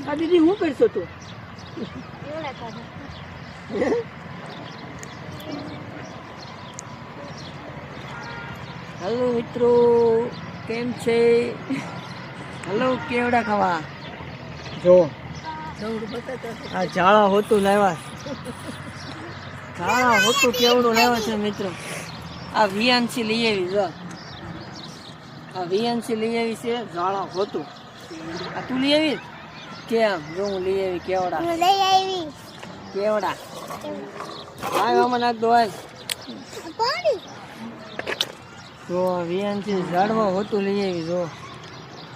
આ દીદી હું કરશો તું? હેલો મિત્રો, કેમ છે? હેલો કેવડા ખાવા જો આ ઝાડા હોતું લાવ્યા, ઝાડા હોતું કેવડું લાવ્યા છે મિત્રો. આ વિયાનસી લઈ આવી જો, આ વિયાનસી લઈ આવી છે ઝાડા હોતું. આ તું લઈ આવી કેમ? જો હું લઈ આવી કેવડા, કેવડા આમાં નાખ દો. જો વિયાનસી ઝાડવા હોતું લઈ આવી જો.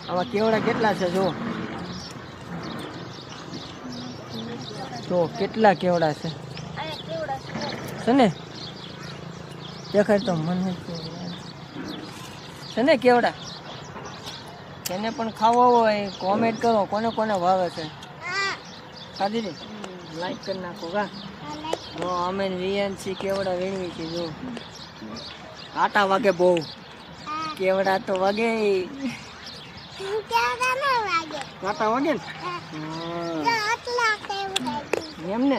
આમાં કેવડા કેટલા છે જો, તો કેટલા કેવડા છે ને? દેખાય તો મને છે ને કેવડા. એને પણ ખાવો હોય કોમેન્ટ કરો, કોને કોને ભાવે છે. ખાધી ને લાઈક કરી નાખો કા. જો અમે વિયાનસી કેવડા વીણવી છે જો. કાંટા વાગે બહુ, કેવડા તો વાગે, કાંટા વાગે ને એમ ને.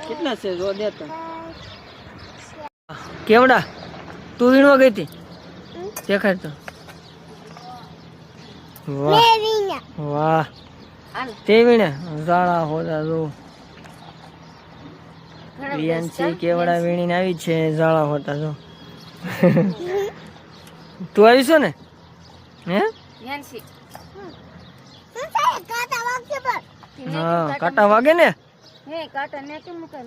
કેટલા છે જો દે તો. કેવડા તું વીણવા ગઈ હતી? દેખાડ તો. વાહ વાહ, તે વીણે ઝાડા હોતા જો. વિયાનસી કેવડા વીણીને આવી છે ઝાડા હોતા જો. તું આવી છો ને? હે હા, કાંટા વાગે ને. કાંટા ને કેમ મૂકે?